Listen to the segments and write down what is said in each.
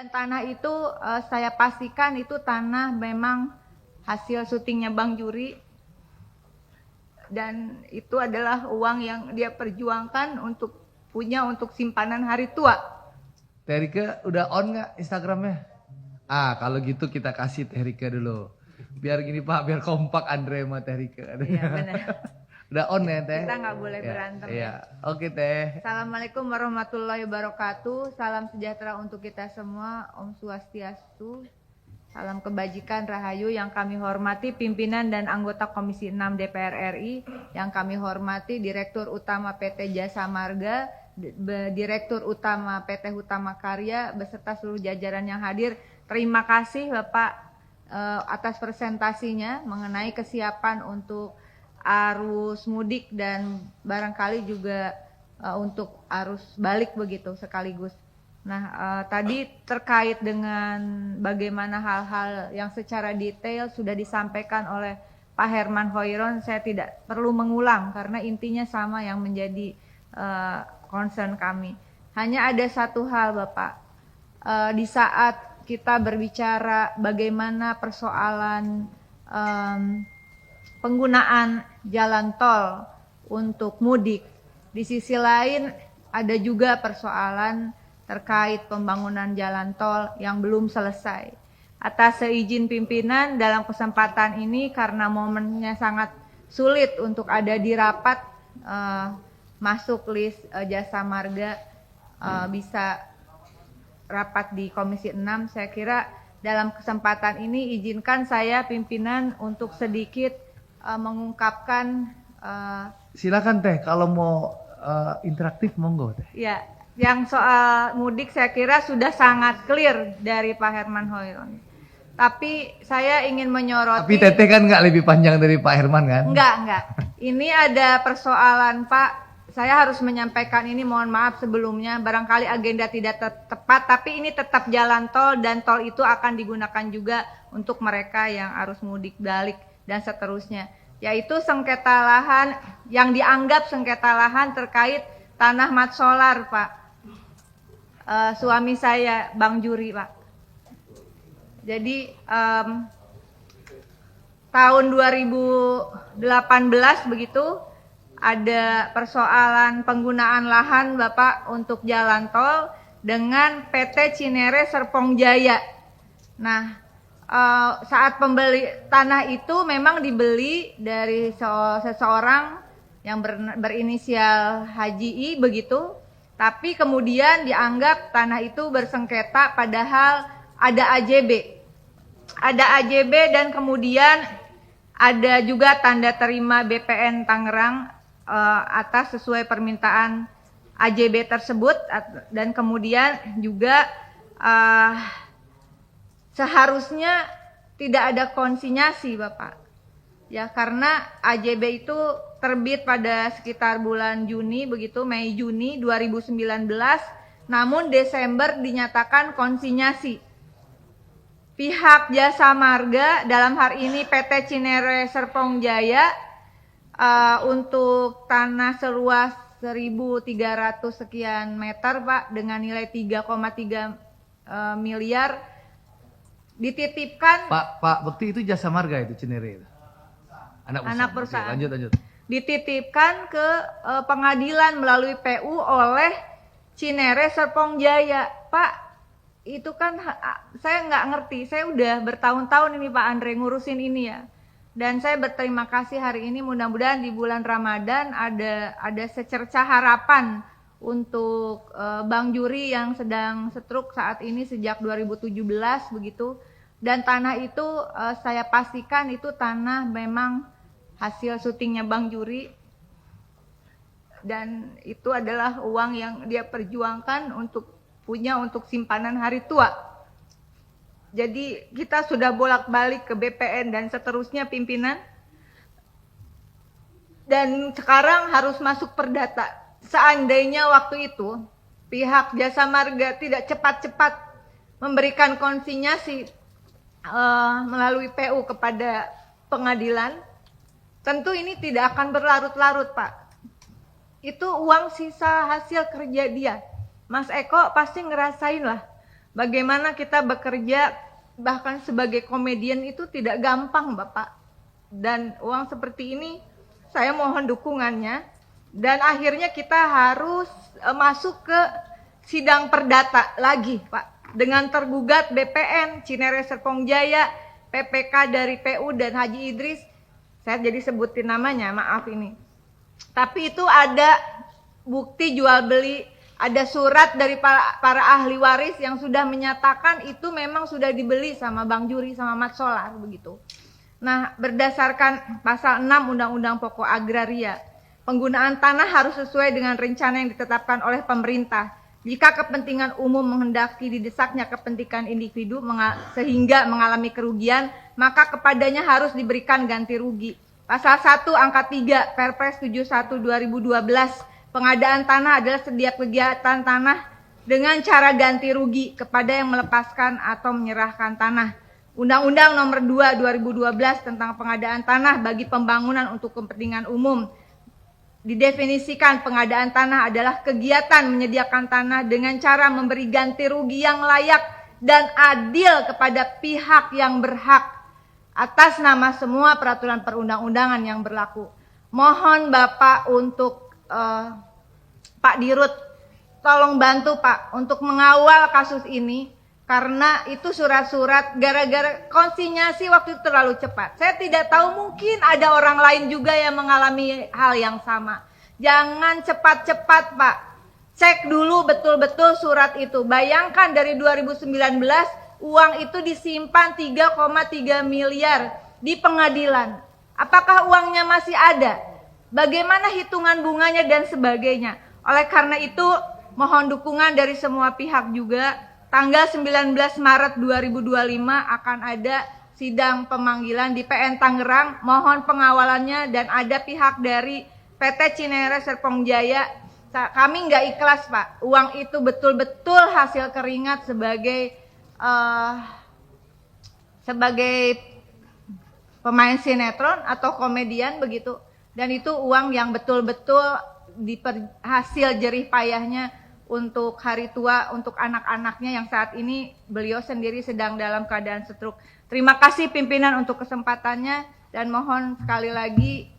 Dan tanah itu saya pastikan itu tanah memang hasil syutingnya Bang Juri. Dan itu adalah uang yang dia perjuangkan untuk simpanan hari tua. Teh Rike udah on nggak Instagramnya? Kalau gitu kita kasih Teh Rike dulu. Biar gini Pak, biar kompak Andre sama Teh Rike. Iya benar. Udah on ya Teh? Kita nggak boleh berantem Iya. ya. Oke Teh. Assalamualaikum warahmatullahi wabarakatuh. Salam sejahtera untuk kita semua. Om Swastiastu. Salam kebajikan Rahayu. Yang kami hormati pimpinan dan anggota Komisi 6 DPR RI. Yang kami hormati Direktur Utama PT Jasa Marga, Direktur Utama PT Hutama Karya, beserta seluruh jajaran yang hadir. Terima kasih Bapak atas presentasinya mengenai kesiapan untuk arus mudik dan barangkali juga untuk arus balik begitu sekaligus. Nah, tadi terkait dengan bagaimana hal-hal yang secara detail sudah disampaikan oleh Pak Herman Hoiron, saya tidak perlu mengulang karena intinya sama yang menjadi concern kami. Hanya ada satu hal Bapak, di saat kita berbicara bagaimana persoalan penggunaan jalan tol untuk mudik, di sisi lain ada juga persoalan terkait pembangunan jalan tol yang belum selesai. Atas seizin pimpinan dalam kesempatan ini karena momennya sangat sulit untuk ada di rapat masuk list Jasa Marga bisa rapat di Komisi 6, saya kira dalam kesempatan ini izinkan saya pimpinan untuk sedikit mengungkapkan. Silakan Teh, kalau mau interaktif monggo Teh. Ya, yang soal mudik saya kira sudah sangat clear dari Pak Herman Hoiron. Tapi saya ingin menyoroti. Tapi Teteh kan nggak lebih panjang dari Pak Herman kan? Enggak. Ini ada persoalan Pak. Saya harus menyampaikan ini, mohon maaf sebelumnya. Barangkali agenda tidak tepat, tapi ini tetap jalan tol dan tol itu akan digunakan juga untuk mereka yang arus mudik balik dan seterusnya. Yaitu sengketa lahan yang dianggap sengketa lahan terkait tanah mat solar Pak. Suami saya Bang Juri Pak. Jadi tahun 2018 begitu ada persoalan penggunaan lahan Bapak untuk jalan tol dengan PT Cinere Serpong Jaya. Nah, saat pembeli tanah itu memang dibeli dari seseorang yang berinisial HJI begitu, tapi kemudian dianggap tanah itu bersengketa padahal ada AJB. Ada AJB dan kemudian ada juga tanda terima BPN Tangerang atas sesuai permintaan AJB tersebut, dan kemudian juga seharusnya tidak ada konsinyasi Bapak. Ya, karena AJB itu terbit pada sekitar bulan Juni begitu, Mei Juni 2019, namun Desember dinyatakan konsinyasi. Pihak Jasa Marga dalam hari ini PT Cinere Serpong Jaya untuk tanah seluas 1.300 sekian meter Pak dengan nilai 3,3 miliar dititipkan. Pak Bekti itu Jasa Marga itu Cinere itu. Anak perusahaan. Oke, lanjut. Dititipkan ke pengadilan melalui PU oleh Cinere Serpong Jaya. Pak, itu kan saya nggak ngerti. Saya udah bertahun-tahun ini Pak Andre ngurusin ini ya. Dan saya berterima kasih hari ini, mudah-mudahan di bulan Ramadan ada secercah harapan untuk Bang Juri yang sedang stroke saat ini sejak 2017 begitu. Dan tanah itu saya pastikan itu tanah memang hasil syutingnya Bang Juri. Dan itu adalah uang yang dia perjuangkan untuk simpanan hari tua. Jadi kita sudah bolak-balik ke BPN dan seterusnya pimpinan. Dan sekarang harus masuk perdata. Seandainya waktu itu pihak Jasa Marga tidak cepat-cepat memberikan konsinyasi melalui PU kepada pengadilan, tentu ini tidak akan berlarut-larut Pak. Itu uang sisa hasil kerja dia. Mas Eko pasti ngerasain lah Bagaimana kita bekerja bahkan sebagai komedian itu tidak gampang, Bapak. Dan uang seperti ini saya mohon dukungannya. Dan akhirnya kita harus masuk ke sidang perdata lagi, Pak. Dengan tergugat BPN, Cinere Serpong Jaya, PPK dari PU dan Haji Idris. Saya jadi sebutin namanya, maaf ini. Tapi itu ada bukti jual beli, ada surat dari para ahli waris yang sudah menyatakan itu memang sudah dibeli sama Bang Juri sama Mat Solar begitu. Nah, berdasarkan pasal 6 Undang-Undang Pokok Agraria, penggunaan tanah harus sesuai dengan rencana yang ditetapkan oleh pemerintah. Jika kepentingan umum menghendaki didesaknya kepentingan individu sehingga mengalami kerugian, maka kepadanya harus diberikan ganti rugi. Pasal 1 angka 3 Perpres 71 2012, pengadaan tanah adalah setiap kegiatan tanah dengan cara ganti rugi kepada yang melepaskan atau menyerahkan tanah. Undang-Undang Nomor 2 2012 tentang pengadaan tanah bagi pembangunan untuk kepentingan umum. Didefinisikan pengadaan tanah adalah kegiatan menyediakan tanah dengan cara memberi ganti rugi yang layak dan adil kepada pihak yang berhak atas nama semua peraturan perundang-undangan yang berlaku. Mohon Bapak untuk Pak Dirut, tolong bantu Pak untuk mengawal kasus ini. Karena itu surat-surat gara-gara konsinyasi waktu itu terlalu cepat. Saya tidak tahu, mungkin ada orang lain juga yang mengalami hal yang sama. Jangan cepat-cepat Pak. Cek dulu betul-betul surat itu. Bayangkan dari 2019 uang itu disimpan 3,3 miliar di pengadilan. Apakah uangnya masih ada? Bagaimana hitungan bunganya dan sebagainya. Oleh karena itu mohon dukungan dari semua pihak juga. Tanggal 19 Maret 2025 akan ada sidang pemanggilan di PN Tangerang. Mohon pengawalannya dan ada pihak dari PT Cinere Serpong Jaya. Kami nggak ikhlas Pak. Uang itu betul-betul hasil keringat sebagai pemain sinetron atau komedian begitu. Dan itu uang yang betul-betul hasil jerih payahnya untuk hari tua, untuk anak-anaknya yang saat ini beliau sendiri sedang dalam keadaan stroke. Terima kasih pimpinan untuk kesempatannya dan mohon sekali lagi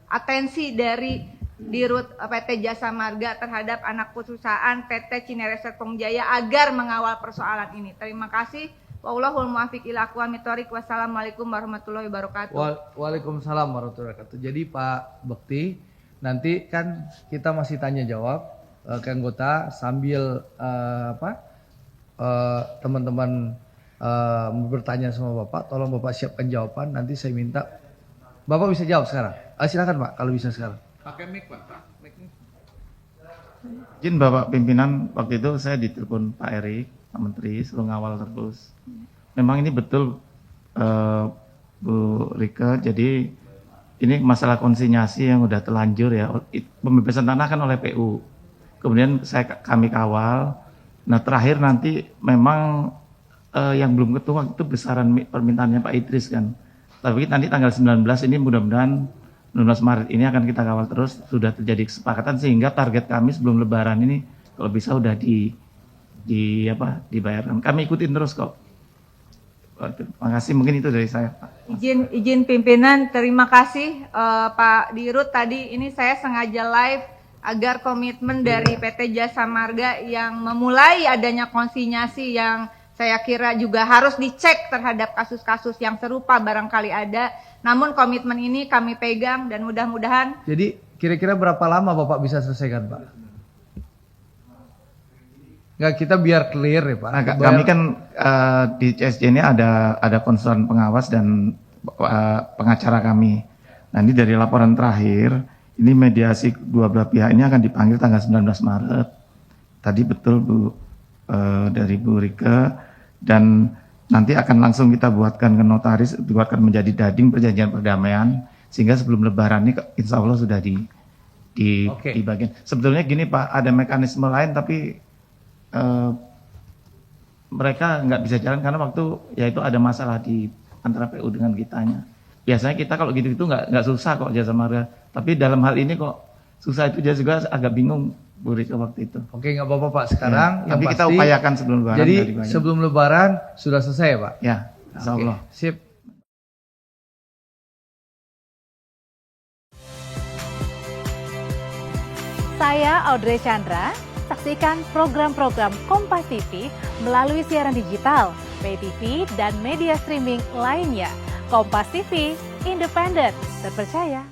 atensi dari Dirut PT Jasa Marga terhadap anak perusahaan PT Cinere Serpong Jaya agar mengawal persoalan ini. Terima kasih. Wallahul muwaffiq ila aqwamit thoriq. Wassalamualaikum warahmatullahi wabarakatuh. Waalaikumsalam warahmatullahi wabarakatuh. Jadi Pak Bekti, nanti kan kita masih tanya jawab ke anggota sambil teman-teman bertanya sama Bapak, tolong Bapak siapkan jawaban. Nanti saya minta Bapak bisa jawab sekarang. Silakan Pak, kalau bisa sekarang. Pakai mic Pak. Izin Bapak pimpinan, waktu itu saya ditelepon Pak Erik, Pak Menteri, suruh ngawal terus. Memang ini betul Bu Rika, jadi ini masalah konsinyasi yang udah terlanjur ya. Pembebasan tanah kan oleh PU. Kemudian kami kawal. Nah terakhir nanti memang yang belum ketua itu besaran permintaannya Pak Idris kan. Tapi nanti tanggal 19 ini mudah-mudahan 19 Maret ini akan kita kawal terus. Sudah terjadi kesepakatan sehingga target kami sebelum Lebaran ini kalau bisa udah dibayarkan. Kami ikutin terus kok. Terima kasih, mungkin itu dari saya Pak. Izin pimpinan, terima kasih Pak Dirut. Tadi ini saya sengaja live agar komitmen dari PT Jasa Marga yang memulai adanya konsinyasi yang saya kira juga harus dicek terhadap kasus-kasus yang serupa barangkali ada. Namun komitmen ini kami pegang dan mudah-mudahan. Jadi kira-kira berapa lama Bapak bisa selesaikan Pak? Nggak, kita biar clear ya Pak. Nah, kami kan di CSJ ini ada konsultan pengawas dan pengacara kami. Nanti dari laporan terakhir, ini mediasi dua belah pihak ini akan dipanggil tanggal 19 Maret. Tadi betul Bu dari Bu Rika, dan nanti akan langsung kita buatkan ke notaris, dibuatkan menjadi dading perjanjian perdamaian sehingga sebelum Lebaran ini insya Allah sudah dibagian. Sebetulnya gini Pak, ada mekanisme lain tapi mereka nggak bisa jalan karena waktu yaitu ada masalah di antara PU dengan kitanya. Biasanya kita kalau gitu-gitu nggak susah kok Jasa Marga. Tapi dalam hal ini kok susah, itu dia juga agak bingung Bu Rika waktu itu. Oke, nggak apa-apa Pak. Sekarang Ya, yang tapi kita pasti, upayakan sebelum lebaran. jadi nggak dibayar. sebelum lebaran sudah selesai ya Pak? Ya, insya Oke, Allah. sip. Saya Audrey Chandra. Saksikan program-program Kompas TV melalui siaran digital, pay TV, dan media streaming lainnya. Kompas TV, independen, terpercaya,